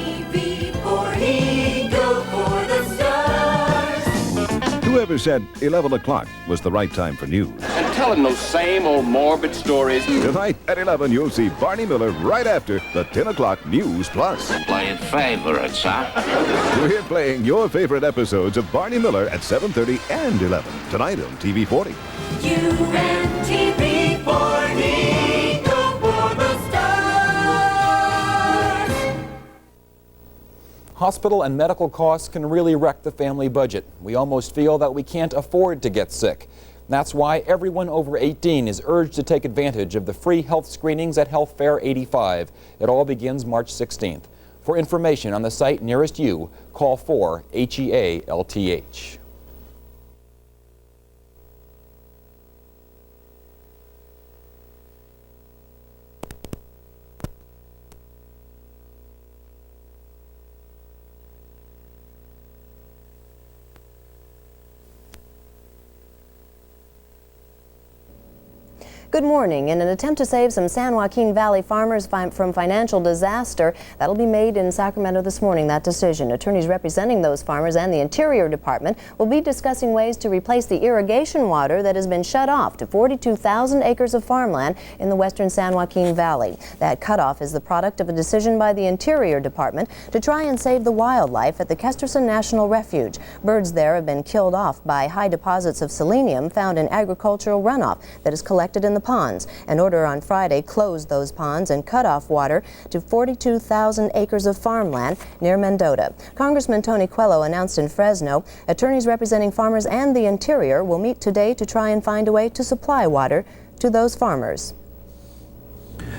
TV 40, go for the stars. Whoever said 11 o'clock was the right time for news? And telling those same old morbid stories. Tonight at 11, you'll see Barney Miller right after the 10 o'clock News Plus. Playing favorites, huh? We're playing your favorite episodes of Barney Miller at 7:30 and 11 tonight on TV 40. UNTV 40, go for the stars. Hospital and medical costs can really wreck the family budget. We almost feel that we can't afford to get sick. That's why everyone over 18 is urged to take advantage of the free health screenings at Health Fair 85. It all begins March 16th. For information on the site nearest you, call 4-HEA-LTH. Good morning. In an attempt to save some San Joaquin Valley farmers from financial disaster, that'll be made in Sacramento this morning, that decision. Attorneys representing those farmers and the Interior Department will be discussing ways to replace the irrigation water that has been shut off to 42,000 acres of farmland in the western San Joaquin Valley. That cutoff is the product of a decision by the Interior Department to try and save the wildlife at the Kesterson National Refuge. Birds there have been killed off by high deposits of selenium found in agricultural runoff that is collected in the ponds. An order on Friday closed those ponds and cut off water to 42,000 acres of farmland near Mendota. Congressman Tony Coelho announced in Fresno attorneys representing farmers and the Interior will meet today to try and find a way to supply water to those farmers.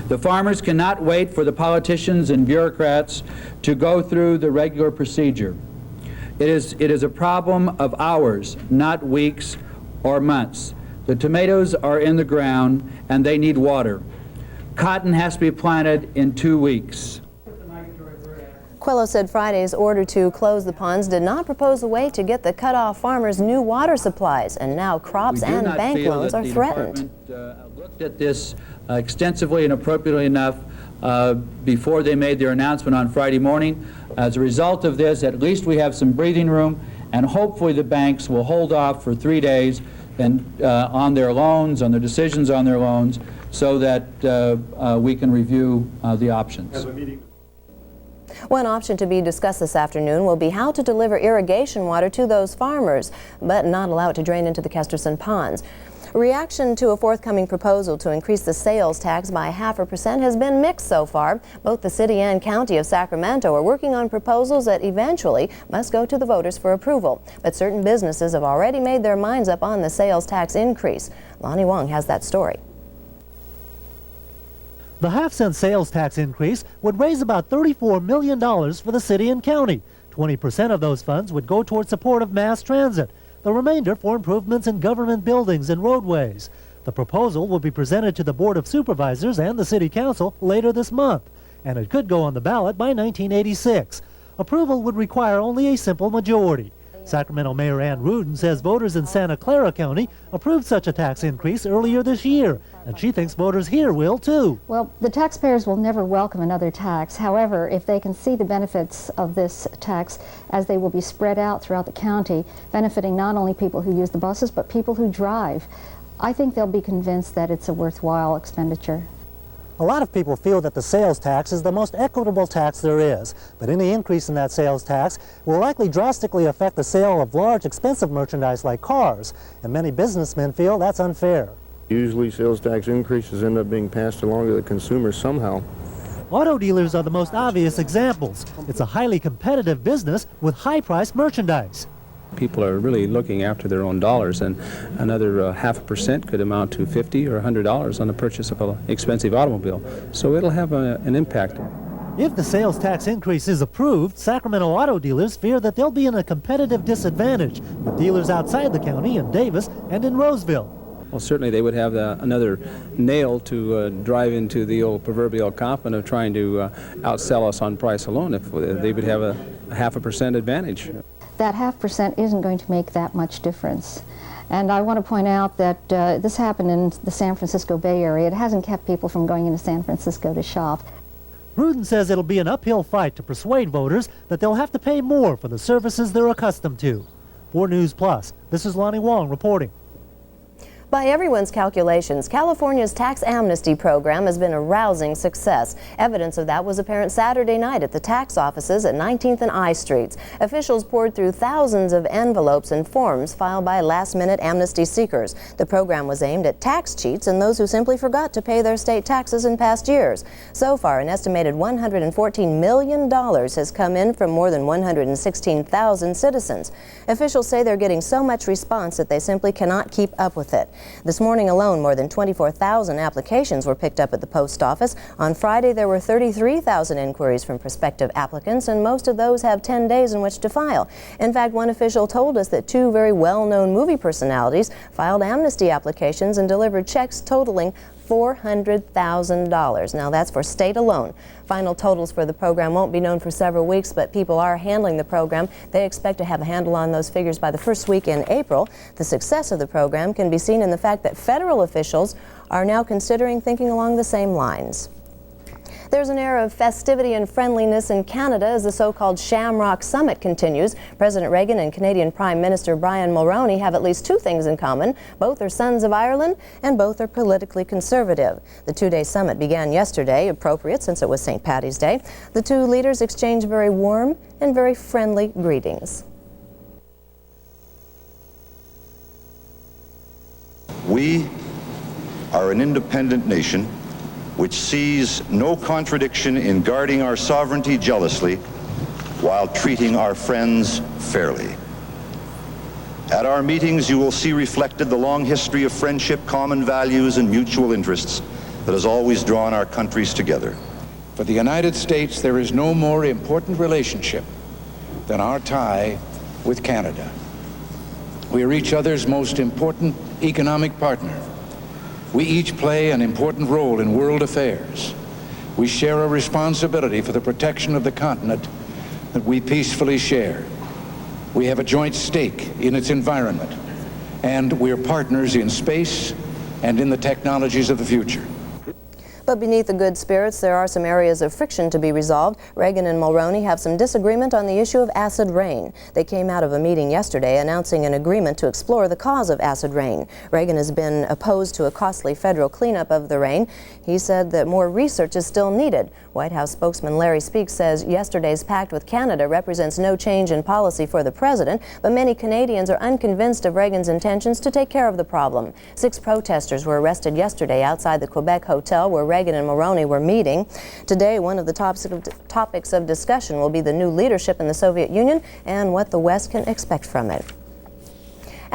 The farmers cannot wait for the politicians and bureaucrats to go through the regular procedure. It is a problem of hours, not weeks or months. The tomatoes are in the ground and they need water. Cotton has to be planted in 2 weeks. Coelho said Friday's order to close the ponds did not propose a way to get the cut-off farmers new water supplies, and now crops and bank loans are threatened. Looked at this extensively and appropriately enough before they made their announcement on Friday morning. As a result of this, at least we have some breathing room, and hopefully the banks will hold off for 3 days and on their loans, on their decisions on their loans, so that we can review the options. One option to be discussed this afternoon will be how to deliver irrigation water to those farmers, but not allow it to drain into the Kesterson ponds. Reaction to a forthcoming proposal to increase the sales tax by 0.5% has been mixed so far. Both the city and county of Sacramento are working on proposals that eventually must go to the voters for approval. But certain businesses have already made their minds up on the sales tax increase. Lonnie Wong has that story. The half-cent sales tax increase would raise about $34 million for the city and county. 20% of those funds would go toward support of mass transit. The remainder for improvements in government buildings and roadways. The proposal will be presented to the Board of Supervisors and the City Council later this month, and it could go on the ballot by 1986. Approval would require only a simple majority. Sacramento Mayor Ann Rudin says voters in Santa Clara County approved such a tax increase earlier this year, and she thinks voters here will too. Well, the taxpayers will never welcome another tax. However, if they can see the benefits of this tax as they will be spread out throughout the county, benefiting not only people who use the buses, but people who drive, I think they'll be convinced that it's a worthwhile expenditure. A lot of people feel that the sales tax is the most equitable tax there is, but any increase in that sales tax will likely drastically affect the sale of large, expensive merchandise like cars, and many businessmen feel that's unfair. Usually sales tax increases end up being passed along to the consumer somehow. Auto dealers are the most obvious examples. It's a highly competitive business with high-priced merchandise. People are really looking after their own dollars, and another 0.5% could amount to $50 or $100 on the purchase of an expensive automobile. So it'll have an impact. If the sales tax increase is approved, Sacramento auto dealers fear that they'll be in a competitive disadvantage with dealers outside the county in Davis and in Roseville. Well, certainly they would have another nail to drive into the old proverbial coffin of trying to outsell us on price alone if they would have a 0.5% advantage. That 0.5% isn't going to make that much difference. And I want to point out that this happened in the San Francisco Bay Area. It hasn't kept people from going into San Francisco to shop. Gruden says it'll be an uphill fight to persuade voters that they'll have to pay more for the services they're accustomed to. For News Plus, this is Lonnie Wong reporting. By everyone's calculations, California's tax amnesty program has been a rousing success. Evidence of that was apparent Saturday night at the tax offices at 19th and I Streets. Officials poured through thousands of envelopes and forms filed by last-minute amnesty seekers. The program was aimed at tax cheats and those who simply forgot to pay their state taxes in past years. So far, an estimated $114 million has come in from more than 116,000 citizens. Officials say they're getting so much response that they simply cannot keep up with it. This morning alone, more than 24,000 applications were picked up at the post office. On Friday, there were 33,000 inquiries from prospective applicants, and most of those have 10 days in which to file. In fact, one official told us that two very well-known movie personalities filed amnesty applications and delivered checks totaling $400,000. Now that's for state alone. Final totals for the program won't be known for several weeks, but people are handling the program. They expect to have a handle on those figures by the first week in April. The success of the program can be seen in the fact that federal officials are now considering thinking along the same lines. There's an air of festivity and friendliness in Canada as the so-called Shamrock Summit continues. President Reagan and Canadian Prime Minister Brian Mulroney have at least two things in common. Both are sons of Ireland and both are politically conservative. The two-day summit began yesterday, appropriate since it was St. Paddy's Day. The two leaders exchanged very warm and very friendly greetings. We are an independent nation which sees no contradiction in guarding our sovereignty jealously while treating our friends fairly. At our meetings, you will see reflected the long history of friendship, common values, and mutual interests that has always drawn our countries together. For the United States, there is no more important relationship than our tie with Canada. We are each other's most important economic partner. We each play an important role in world affairs. We share a responsibility for the protection of the continent that we peacefully share. We have a joint stake in its environment, and we're partners in space and in the technologies of the future. But beneath the good spirits, there are some areas of friction to be resolved. Reagan and Mulroney have some disagreement on the issue of acid rain. They came out of a meeting yesterday announcing an agreement to explore the cause of acid rain. Reagan has been opposed to a costly federal cleanup of the rain. He said that more research is still needed. White House spokesman Larry Speaks says yesterday's pact with Canada represents no change in policy for the president, but many Canadians are unconvinced of Reagan's intentions to take care of the problem. 6 protesters were arrested yesterday outside the Quebec hotel where Reagan and Mulroney were meeting. Today, one of the topics of discussion will be the new leadership in the Soviet Union and what the West can expect from it.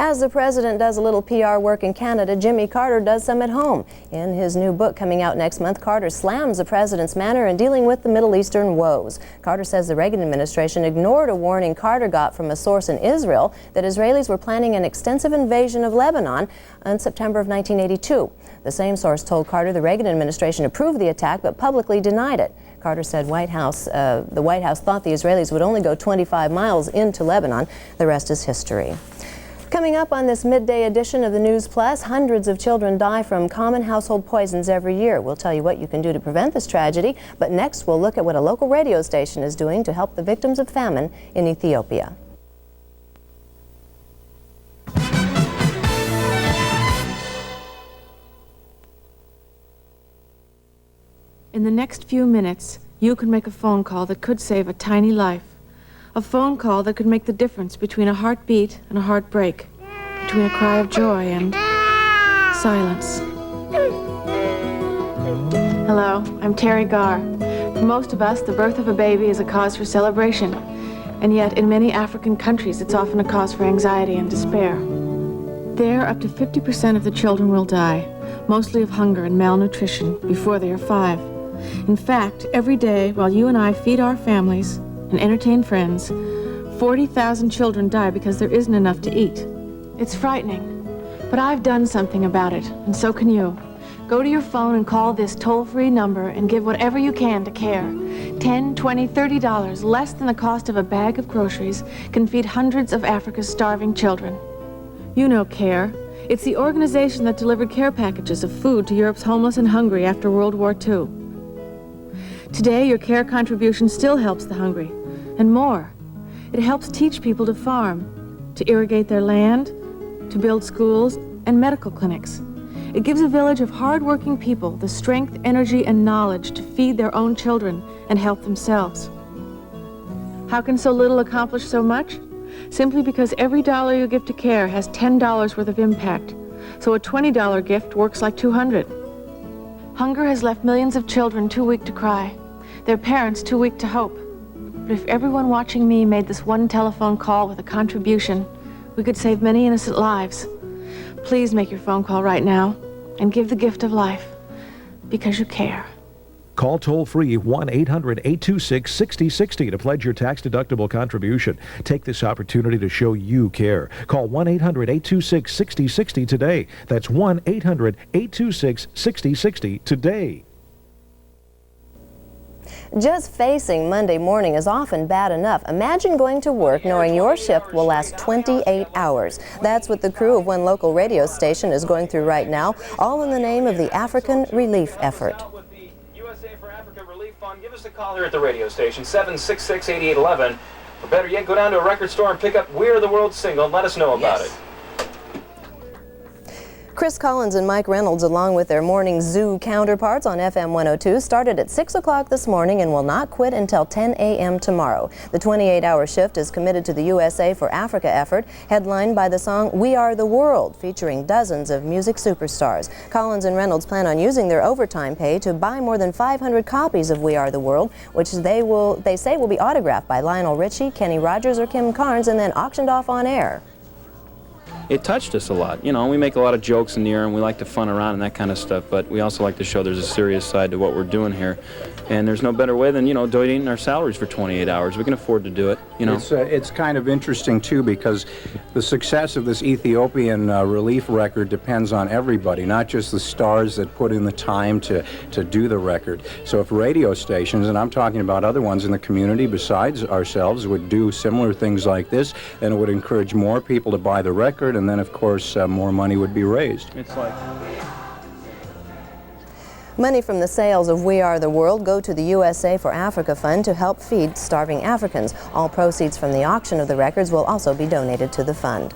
As the president does a little PR work in Canada, Jimmy Carter does some at home. In his new book coming out next month, Carter slams the president's manner in dealing with the Middle Eastern woes. Carter says the Reagan administration ignored a warning Carter got from a source in Israel that Israelis were planning an extensive invasion of Lebanon in September of 1982. The same source told Carter the Reagan administration approved the attack but publicly denied it. Carter said the White House thought the Israelis would only go 25 miles into Lebanon. The rest is history. Coming up on this midday edition of the News Plus, hundreds of children die from common household poisons every year. We'll tell you what you can do to prevent this tragedy, but next we'll look at what a local radio station is doing to help the victims of famine in Ethiopia. In the next few minutes, you can make a phone call that could save a tiny life. A phone call that could make the difference between a heartbeat and a heartbreak, between a cry of joy and silence. Hello, I'm Terry Garr. For most of us, the birth of a baby is a cause for celebration, and yet in many African countries, it's often a cause for anxiety and despair. There, up to 50% of the children will die, mostly of hunger and malnutrition, before they are 5. In fact, every day, while you and I feed our families and entertain friends, 40,000 children die because there isn't enough to eat. It's frightening, but I've done something about it, and so can you. Go to your phone and call this toll-free number and give whatever you can to CARE. $10, $20, $30, less than the cost of a bag of groceries, can feed hundreds of Africa's starving children. You know CARE. It's the organization that delivered care packages of food to Europe's homeless and hungry after World War II. Today, your care contribution still helps the hungry, and more. It helps teach people to farm, to irrigate their land, to build schools and medical clinics. It gives a village of hard-working people the strength, energy, and knowledge to feed their own children and help themselves. How can so little accomplish so much? Simply because every dollar you give to care has $10 worth of impact. So a $20 gift works like 200. Hunger has left millions of children too weak to cry, their parents too weak to hope. But if everyone watching me made this one telephone call with a contribution, we could save many innocent lives. Please make your phone call right now and give the gift of life because you care. Call toll-free 1-800-826-6060 to pledge your tax-deductible contribution. Take this opportunity to show you care. Call 1-800-826-6060 today. That's 1-800-826-6060 today. Just facing Monday morning is often bad enough. Imagine going to work knowing your shift will last 28 hours. That's what the crew of one local radio station is going through right now, all in the name of the African relief effort. Give us a call here at the radio station, 766-8811. Or better yet, go down to a record store and pick up We Are the World single and let us know about it. Chris Collins and Mike Reynolds, along with their morning zoo counterparts on FM 102, started at 6 o'clock this morning and will not quit until 10 a.m. tomorrow. The 28-hour shift is committed to the USA for Africa effort, headlined by the song We Are the World, featuring dozens of music superstars. Collins and Reynolds plan on using their overtime pay to buy more than 500 copies of We Are the World, which they say will be autographed by Lionel Richie, Kenny Rogers, or Kim Carnes, and then auctioned off on air. It touched us a lot. You know, we make a lot of jokes in the air and we like to fun around and that kind of stuff, but we also like to show there's a serious side to what we're doing here. And there's no better way than, you know, donating our salaries for 28 hours. We can afford to do it, you know. It's kind of interesting, too, because the success of this Ethiopian relief record depends on everybody, not just the stars that put in the time to do the record. So if radio stations, and I'm talking about other ones in the community besides ourselves, would do similar things like this, then it would encourage more people to buy the record, and then, of course, more money would be raised. It's like... Money from the sales of We Are the World go to the USA for Africa Fund to help feed starving Africans. All proceeds from the auction of the records will also be donated to the fund.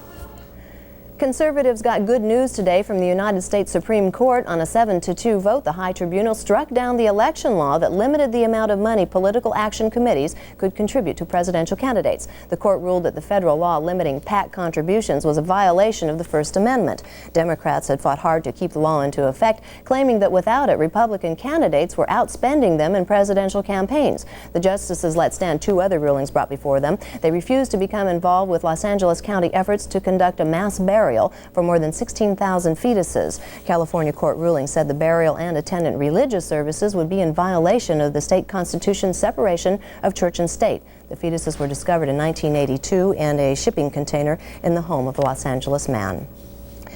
Conservatives got good news today from the United States Supreme Court. On a 7-2 vote, the High Tribunal struck down the election law that limited the amount of money political action committees could contribute to presidential candidates. The court ruled that the federal law limiting PAC contributions was a violation of the First Amendment. Democrats had fought hard to keep the law into effect, claiming that without it, Republican candidates were outspending them in presidential campaigns. The justices let stand two other rulings brought before them. They refused to become involved with Los Angeles County efforts to conduct a mass burial for more than 16,000 fetuses. California court ruling said the burial and attendant religious services would be in violation of the state constitution's separation of church and state. The fetuses were discovered in 1982 in a shipping container in the home of a Los Angeles man.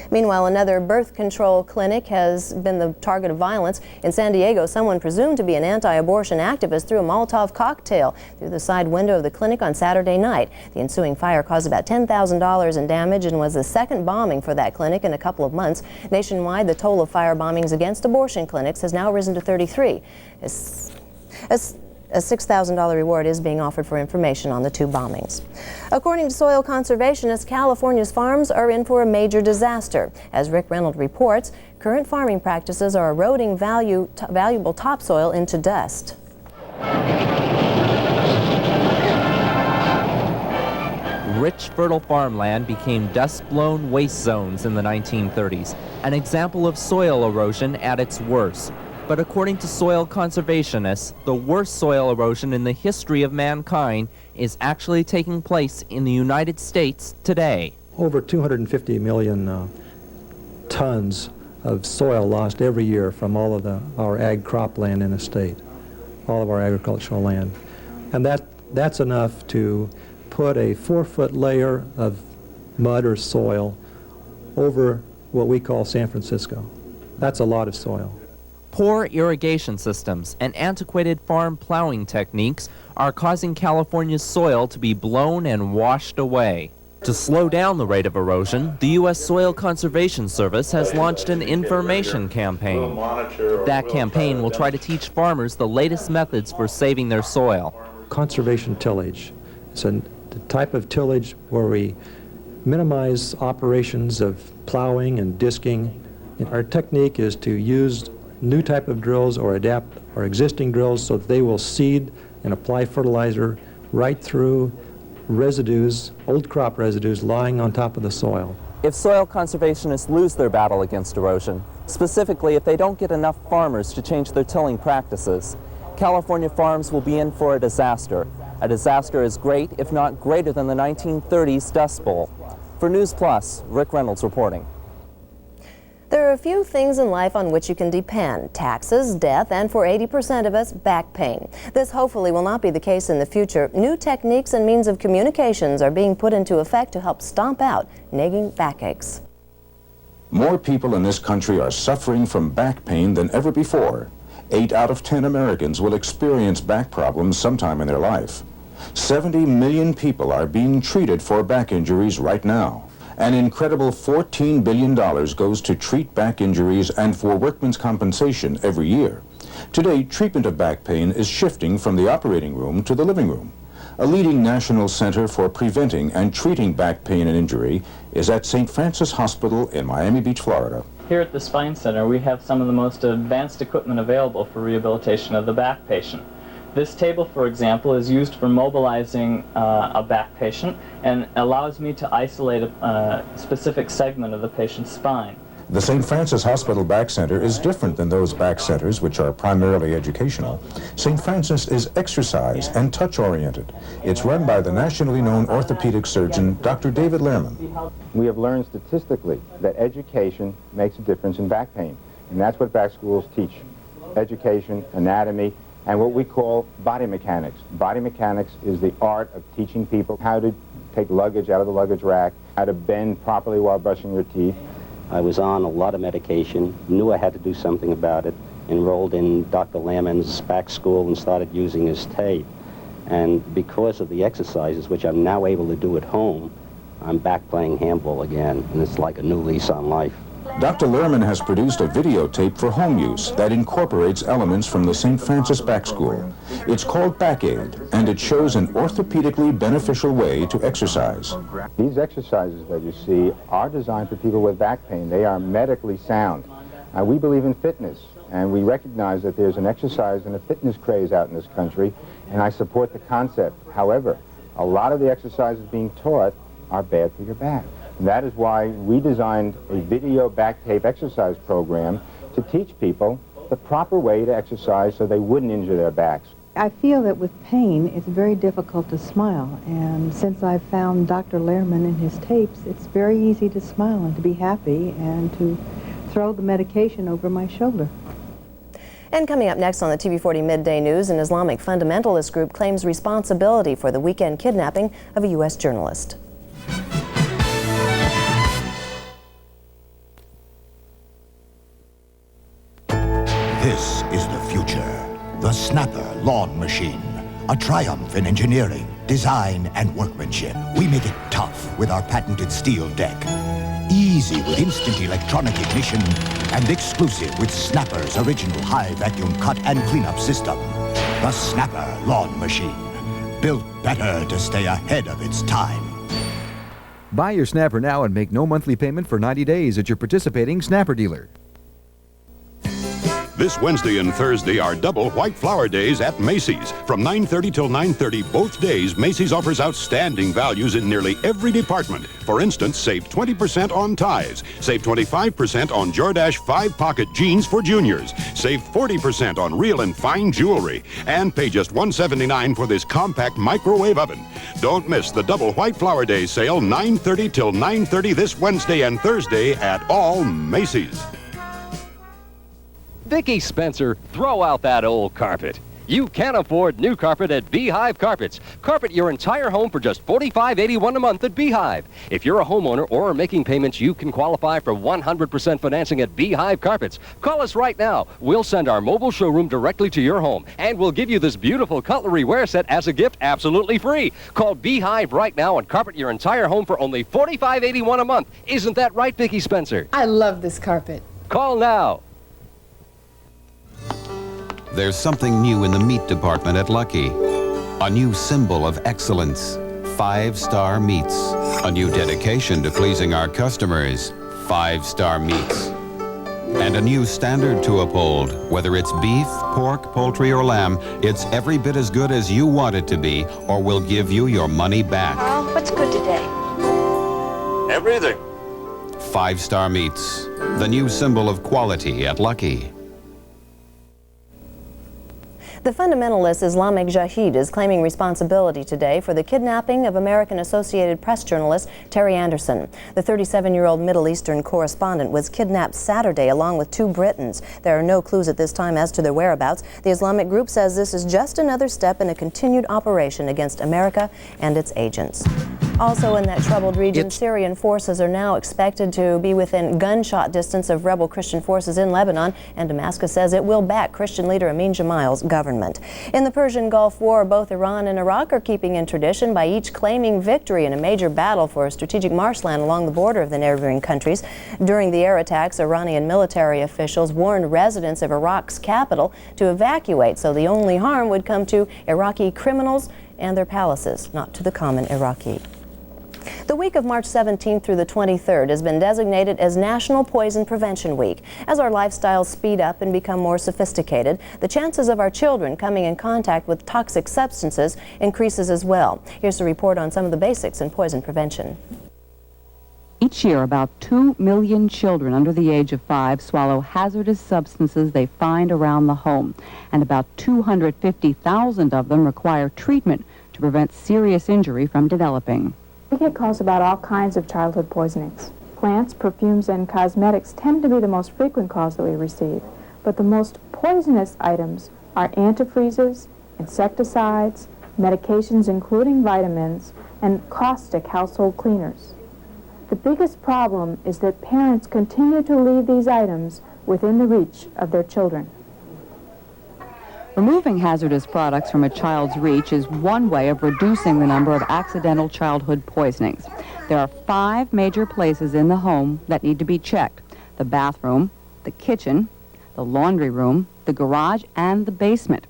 Meanwhile, another birth control clinic has been the target of violence. In San Diego, someone presumed to be an anti-abortion activist threw a Molotov cocktail through the side window of the clinic on Saturday night. The ensuing fire caused about $10,000 in damage and was the second bombing for that clinic in a couple of months. Nationwide, the toll of fire bombings against abortion clinics has now risen to 33. A $6,000 reward is being offered for information on the two bombings. According to soil conservationists, California's farms are in for a major disaster. As Rick Reynolds reports, current farming practices are eroding valuable topsoil into dust. Rich, fertile farmland became dust-blown waste zones in the 1930s, an example of soil erosion at its worst. But according to soil conservationists, the worst soil erosion in the history of mankind is actually taking place in the United States today. Over 250 million tons of soil lost every year from all of our ag cropland in the state, all of our agricultural land. And that's enough to put a 4-foot layer of mud or soil over what we call San Francisco. That's a lot of soil. Poor irrigation systems and antiquated farm plowing techniques are causing California's soil to be blown and washed away. To slow down the rate of erosion, the U.S. Soil Conservation Service has launched an information campaign. That campaign will try to teach farmers the latest methods for saving their soil. Conservation tillage. It's a type of tillage where we minimize operations of plowing and disking. Our technique is to use new type of drills or adapt our existing drills so that they will seed and apply fertilizer right through residues, old crop residues lying on top of the soil. If soil conservationists lose their battle against erosion, specifically if they don't get enough farmers to change their tilling practices, California farms will be in for a disaster. A disaster as great, if not greater than the 1930s Dust Bowl. For News Plus, Rick Reynolds reporting. There are a few things in life on which you can depend: taxes, death, and for 80% of us, back pain. This hopefully will not be the case in the future. New techniques and means of communications are being put into effect to help stomp out nagging backaches. More people in this country are suffering from back pain than ever before. 8 out of 10 Americans will experience back problems sometime in their life. 70 million people are being treated for back injuries right now. An incredible $14 billion goes to treat back injuries and for workmen's compensation every year. Today, treatment of back pain is shifting from the operating room to the living room. A leading national center for preventing and treating back pain and injury is at St. Francis Hospital in Miami Beach, Florida. Here at the Spine Center, we have some of the most advanced equipment available for rehabilitation of the back patient. This table, for example, is used for mobilizing a back patient and allows me to isolate a specific segment of the patient's spine. The St. Francis Hospital Back Center is different than those back centers, which are primarily educational. St. Francis is exercise and touch-oriented. It's run by the nationally known orthopedic surgeon, Dr. David Lehrman. We have learned statistically that education makes a difference in back pain, and that's what back schools teach: education, anatomy, and what we call body mechanics. Body mechanics is the art of teaching people how to take luggage out of the luggage rack, how to bend properly while brushing your teeth. I was on a lot of medication, knew I had to do something about it, enrolled in Dr. Lehrman's back school and started using his tape. And because of the exercises, which I'm now able to do at home, I'm back playing handball again, and it's like a new lease on life. Dr. Lehrman has produced a videotape for home use that incorporates elements from the St. Francis Back School. It's called Back Aid, and it shows an orthopedically beneficial way to exercise. These exercises that you see are designed for people with back pain. They are medically sound. We believe in fitness, and we recognize that there's an exercise and a fitness craze out in this country, and I support the concept. However, a lot of the exercises being taught are bad for your back. And that is why we designed a video back tape exercise program to teach people the proper way to exercise so they wouldn't injure their backs. I feel that with pain, it's very difficult to smile. And since I've found Dr. Lehrman and his tapes, it's very easy to smile and to be happy and to throw the medication over my shoulder. And coming up next on the TV40 Midday News, an Islamic fundamentalist group claims responsibility for the weekend kidnapping of a U.S. journalist. This is the future. The Snapper lawn machine. A triumph in engineering, design, and workmanship. We make it tough with our patented steel deck. Easy with instant electronic ignition, and exclusive with Snapper's original high vacuum cut and cleanup system. The Snapper lawn machine. Built better to stay ahead of its time. Buy your Snapper now and make no monthly payment for 90 days at your participating Snapper dealer. This Wednesday and Thursday are double White Flower Days at Macy's. From 9:30 till 9:30 both days, Macy's offers outstanding values in nearly every department. For instance, save 20% on ties. Save 25% on Jordache 5-pocket jeans for juniors. Save 40% on real and fine jewelry. And pay just $179 for this compact microwave oven. Don't miss the double White Flower Days sale 9:30 till 9:30 this Wednesday and Thursday at all Macy's. Vicki Spencer, throw out that old carpet. You can afford new carpet at Beehive Carpets. Carpet your entire home for just $45.81 a month at Beehive. If you're a homeowner or are making payments, you can qualify for 100% financing at Beehive Carpets. Call us right now. We'll send our mobile showroom directly to your home, and we'll give you this beautiful cutlery wear set as a gift absolutely free. Call Beehive right now and carpet your entire home for only $45.81 a month. Isn't that right, Vicki Spencer? I love this carpet. Call now. There's something new in the meat department at Lucky. A new symbol of excellence, 5-Star Meats. A new dedication to pleasing our customers, 5-Star Meats. And a new standard to uphold. Whether it's beef, pork, poultry, or lamb, it's every bit as good as you want it to be, or we'll give you your money back. Carl, what's good today? Everything. 5-Star Meats, the new symbol of quality at Lucky. The fundamentalist Islamic Jihad is claiming responsibility today for the kidnapping of American Associated Press journalist Terry Anderson. The 37-year-old Middle Eastern correspondent was kidnapped Saturday along with 2 Britons. There are no clues at this time as to their whereabouts. The Islamic group says this is just another step in a continued operation against America and its agents. Also in that troubled region, Syrian forces are now expected to be within gunshot distance of rebel Christian forces in Lebanon, and Damascus says it will back Christian leader Amin Jamal's government. In the Persian Gulf War, both Iran and Iraq are keeping in tradition by each claiming victory in a major battle for strategic marshland along the border of the neighboring countries. During the air attacks, Iranian military officials warned residents of Iraq's capital to evacuate, so the only harm would come to Iraqi criminals and their palaces, not to the common Iraqi. The week of March 17th through the 23rd has been designated as National Poison Prevention Week. As our lifestyles speed up and become more sophisticated, the chances of our children coming in contact with toxic substances increases as well. Here's a report on some of the basics in poison prevention. Each year, about 2 million children under the age of 5 swallow hazardous substances they find around the home, and about 250,000 of them require treatment to prevent serious injury from developing. We get calls about all kinds of childhood poisonings. Plants, perfumes, and cosmetics tend to be the most frequent calls that we receive, but the most poisonous items are antifreezes, insecticides, medications including vitamins, and caustic household cleaners. The biggest problem is that parents continue to leave these items within the reach of their children. Removing hazardous products from a child's reach is one way of reducing the number of accidental childhood poisonings. There are 5 major places in the home that need to be checked: the bathroom, the kitchen, the laundry room, the garage, and the basement.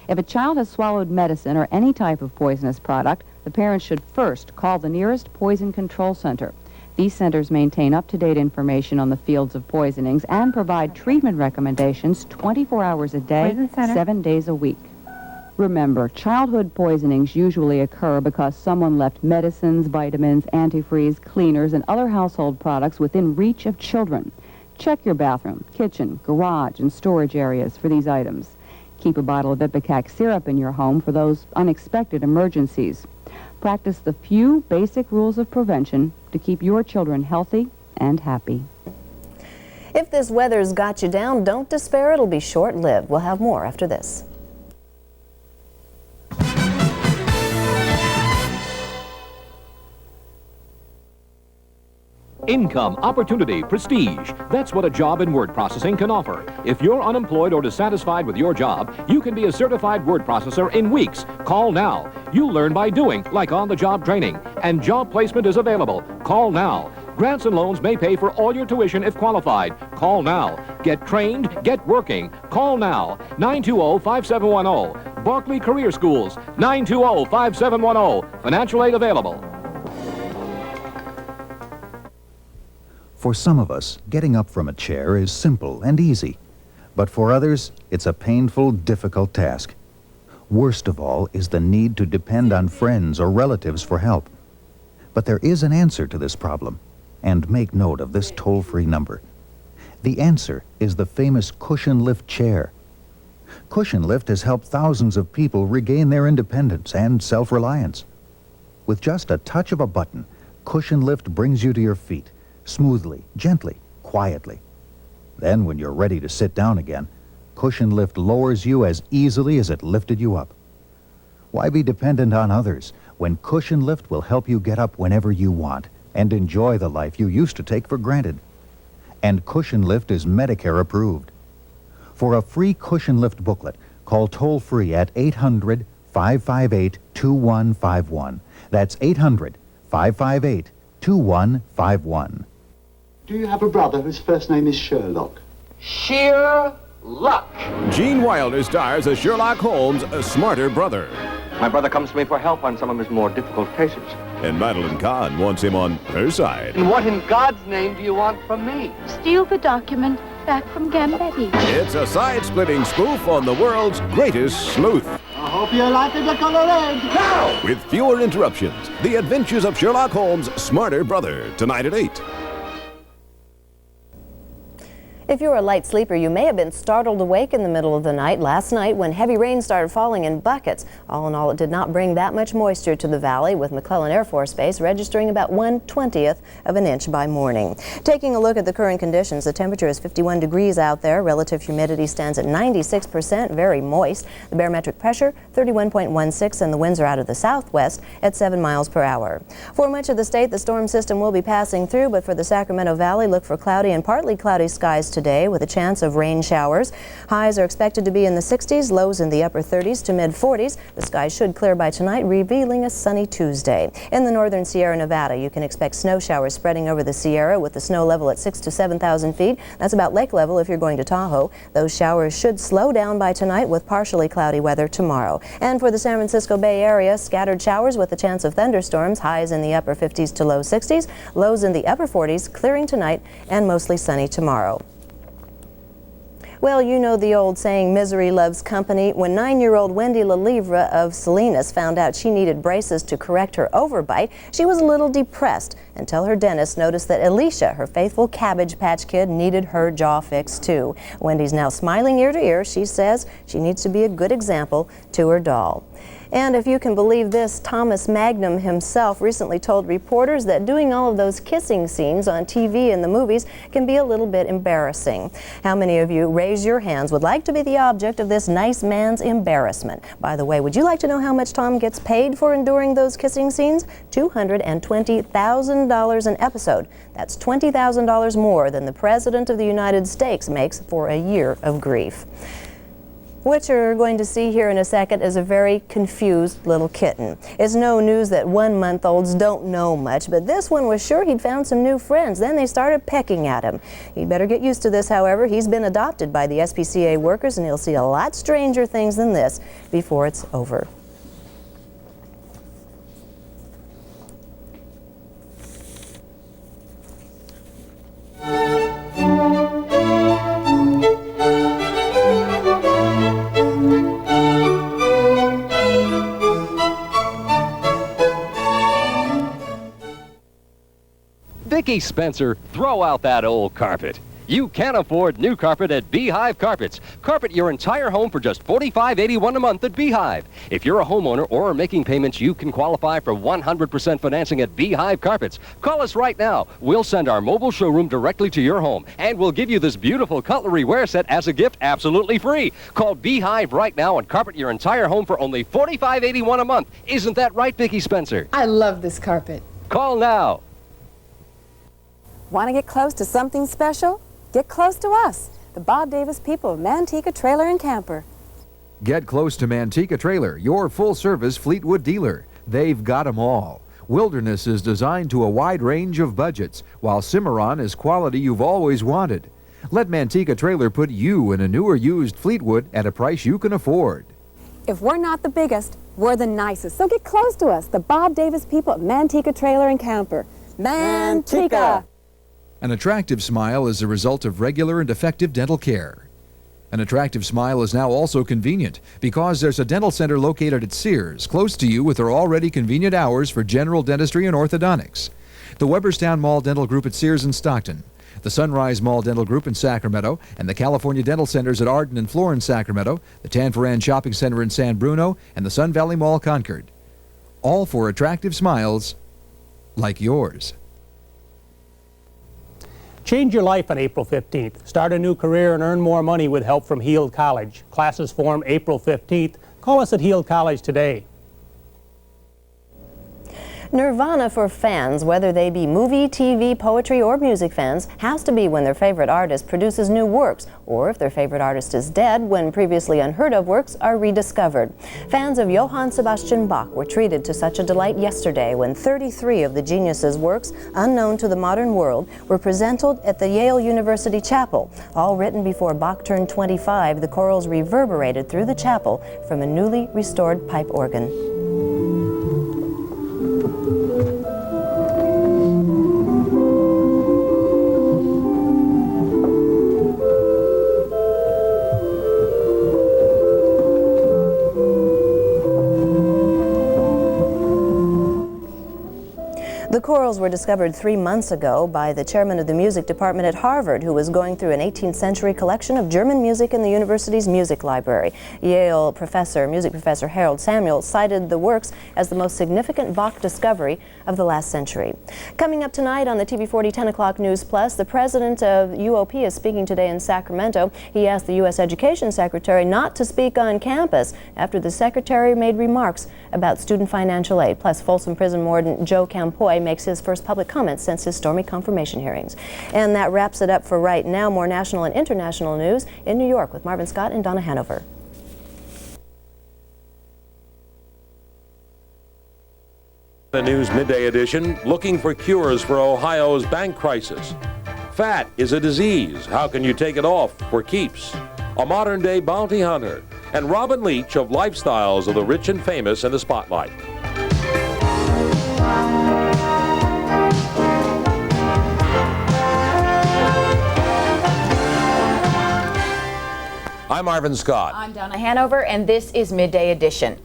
If a child has swallowed medicine or any type of poisonous product, the parents should first call the nearest poison control center. These centers maintain up-to-date information on the fields of poisonings and provide treatment recommendations 24 hours a day, 7 days a week. Remember, childhood poisonings usually occur because someone left medicines, vitamins, antifreeze, cleaners, and other household products within reach of children. Check your bathroom, kitchen, garage, and storage areas for these items. Keep a bottle of Ipecac syrup in your home for those unexpected emergencies. Practice the few basic rules of prevention to keep your children healthy and happy. If this weather's got you down, don't despair. It'll be short-lived. We'll have more after this. Income, opportunity, prestige. That's what a job in word processing can offer. If you're unemployed or dissatisfied with your job, you can be a certified word processor in weeks. Call now. You'll learn by doing, like on-the-job training. And job placement is available. Call now. Grants and loans may pay for all your tuition if qualified. Call now. Get trained, get working. Call now. 920-5710. Barclay Career Schools. 920-5710. Financial aid available. For some of us, getting up from a chair is simple and easy. But for others, it's a painful, difficult task. Worst of all is the need to depend on friends or relatives for help. But there is an answer to this problem, and make note of this toll-free number. The answer is the famous cushion lift chair. Cushion lift has helped thousands of people regain their independence and self-reliance. With just a touch of a button, cushion lift brings you to your feet, smoothly, gently, quietly. Then, when you're ready to sit down again, Cushion Lift lowers you as easily as it lifted you up. Why be dependent on others when Cushion Lift will help you get up whenever you want and enjoy the life you used to take for granted? And Cushion Lift is Medicare approved. For a free Cushion Lift booklet, call toll-free at 800-558-2151. That's 800-558-2151. Do you have a brother whose first name is Sherlock? Sheer luck. Gene Wilder stars as Sherlock Holmes' a smarter brother. My brother comes to me for help on some of his more difficult cases. And Madeline Kahn wants him on her side. And what in God's name do you want from me? Steal the document back from Gambetti. It's a side-splitting spoof on the world's greatest sleuth. I hope you like it, the color red. Now! With fewer interruptions, The Adventures of Sherlock Holmes' Smarter Brother, tonight at 8. If you're a light sleeper, you may have been startled awake in the middle of the night last night when heavy rain started falling in buckets. All in all, it did not bring that much moisture to the valley, with McClellan Air Force Base registering about 1/20th of an inch by morning. Taking a look at the current conditions, the temperature is 51 degrees out there. Relative humidity stands at 96%, very moist. The barometric pressure, 31.16, and the winds are out of the southwest at 7 miles per hour. For much of the state, the storm system will be passing through, but for the Sacramento Valley, look for cloudy and partly cloudy skies today with a chance of rain showers. Highs are expected to be in the 60s, lows in the upper 30s to mid 40s. The sky should clear by tonight, revealing a sunny Tuesday. In the northern Sierra Nevada, you can expect snow showers spreading over the Sierra with the snow level at 6,000 to 7,000 feet. That's about lake level if you're going to Tahoe. Those showers should slow down by tonight with partially cloudy weather tomorrow. And for the San Francisco Bay Area, scattered showers with a chance of thunderstorms, highs in the upper 50s to low 60s, lows in the upper 40s, clearing tonight and mostly sunny tomorrow. Well, you know the old saying, misery loves company. When 9-year-old Wendy LaLivra of Salinas found out she needed braces to correct her overbite, she was a little depressed until her dentist noticed that Alicia, her faithful Cabbage Patch Kid, needed her jaw fixed too. Wendy's now smiling ear to ear. She says she needs to be a good example to her doll. And if you can believe this, Thomas Magnum himself recently told reporters that doing all of those kissing scenes on TV and the movies can be a little bit embarrassing. How many of you, raise your hands, would like to be the object of this nice man's embarrassment? By the way, would you like to know how much Tom gets paid for enduring those kissing scenes? $220,000 an episode. That's $20,000 more than the President of the United States makes for a year of grief. What you're going to see here in a second is a very confused little kitten. It's no news that 1-month-olds don't know much, but this one was sure he'd found some new friends. Then they started pecking at him. He'd better get used to this, however. He's been adopted by the SPCA workers, and he'll see a lot stranger things than this before it's over. Vicki Spencer, throw out that old carpet. You can afford new carpet at Beehive Carpets. Carpet your entire home for just $45.81 a month at Beehive. If you're a homeowner or are making payments, you can qualify for 100% financing at Beehive Carpets. Call us right now. We'll send our mobile showroom directly to your home, and we'll give you this beautiful cutlery wear set as a gift absolutely free. Call Beehive right now and carpet your entire home for only $45.81 a month. Isn't that right, Vicki Spencer? I love this carpet. Call now. Want to get close to something special? Get close to us, the Bob Davis people of Manteca Trailer and Camper. Get close to Manteca Trailer, your full-service Fleetwood dealer. They've got 'em all. Wilderness is designed to a wide range of budgets, while Cimarron is quality you've always wanted. Let Manteca Trailer put you in a new or used Fleetwood at a price you can afford. If we're not the biggest, we're the nicest. So get close to us, the Bob Davis people of Manteca Trailer and Camper. Manteca! An attractive smile is the result of regular and effective dental care. An attractive smile is now also convenient because there's a dental center located at Sears, close to you with their already convenient hours for general dentistry and orthodontics. The Weberstown Mall Dental Group at Sears in Stockton, the Sunrise Mall Dental Group in Sacramento, and the California Dental Centers at Arden and Florence, Sacramento, the Tanforan Shopping Center in San Bruno, and the Sun Valley Mall, Concord. All for attractive smiles like yours. Change your life on April 15th. Start a new career and earn more money with help from Heald College. Classes form April 15th. Call us at Heald College today. Nirvana for fans, whether they be movie, TV, poetry, or music fans, has to be when their favorite artist produces new works, or if their favorite artist is dead, when previously unheard of works are rediscovered. Fans of Johann Sebastian Bach were treated to such a delight yesterday when 33 of the genius's works, unknown to the modern world, were presented at the Yale University Chapel. All written before Bach turned 25, the chorals reverberated through the chapel from a newly restored pipe organ. The chorals were discovered 3 months ago by the chairman of the music department at Harvard, who was going through an 18th century collection of German music in the university's music library. Yale music professor Harold Samuel cited the works as the most significant Bach discovery of the last century. Coming up tonight on the TV 40 10 o'clock News Plus, the president of UOP is speaking today in Sacramento. He asked the U.S. Education Secretary not to speak on campus after the secretary made remarks about student financial aid. Plus, Folsom Prison Warden Joe Campoy makes his first public comments since his stormy confirmation hearings. And that wraps it up for right now. More national and international news in New York with Marvin Scott and Donna Hanover. The News Midday Edition, looking for cures for Ohio's bank crisis. Fat is a disease. How can you take it off for keeps? A modern-day bounty hunter. And Robin Leach of Lifestyles of the Rich and Famous in the spotlight. I'm Marvin Scott. I'm Donna Hanover, and this is Midday Edition.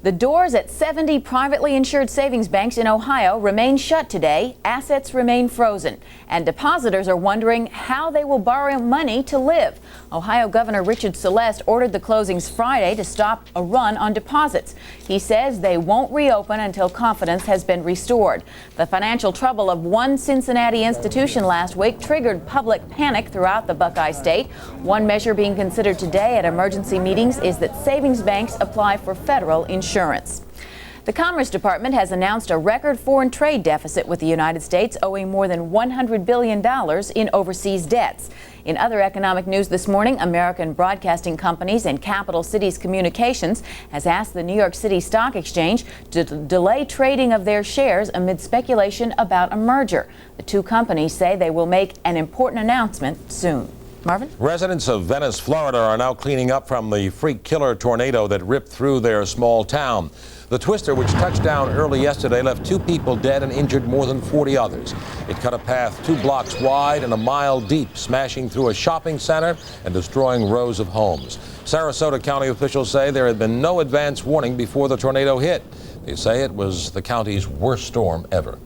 The doors at 70 privately insured savings banks in Ohio remain shut today. Assets remain frozen, and depositors are wondering how they will borrow money to live. Ohio Governor Richard Celeste ordered the closings Friday to stop a run on deposits. He says they won't reopen until confidence has been restored. The financial trouble of one Cincinnati institution last week triggered public panic throughout the Buckeye State. One measure being considered today at emergency meetings is that savings banks apply for federal insurance. The Commerce Department has announced a record foreign trade deficit with the United States, owing more than $100 billion in overseas debts. In other economic news this morning, American Broadcasting Companies and Capital Cities Communications has asked the New York City Stock Exchange to delay trading of their shares amid speculation about a merger. The two companies say they will make an important announcement soon. Marvin? Residents of Venice, Florida are now cleaning up from the freak killer tornado that ripped through their small town. The twister, which touched down early yesterday, left 2 people dead and injured more than 40 others. It cut a path 2 blocks wide and a mile deep, smashing through a shopping center and destroying rows of homes. Sarasota County officials say there had been no advance warning before the tornado hit. They say it was the county's worst storm ever.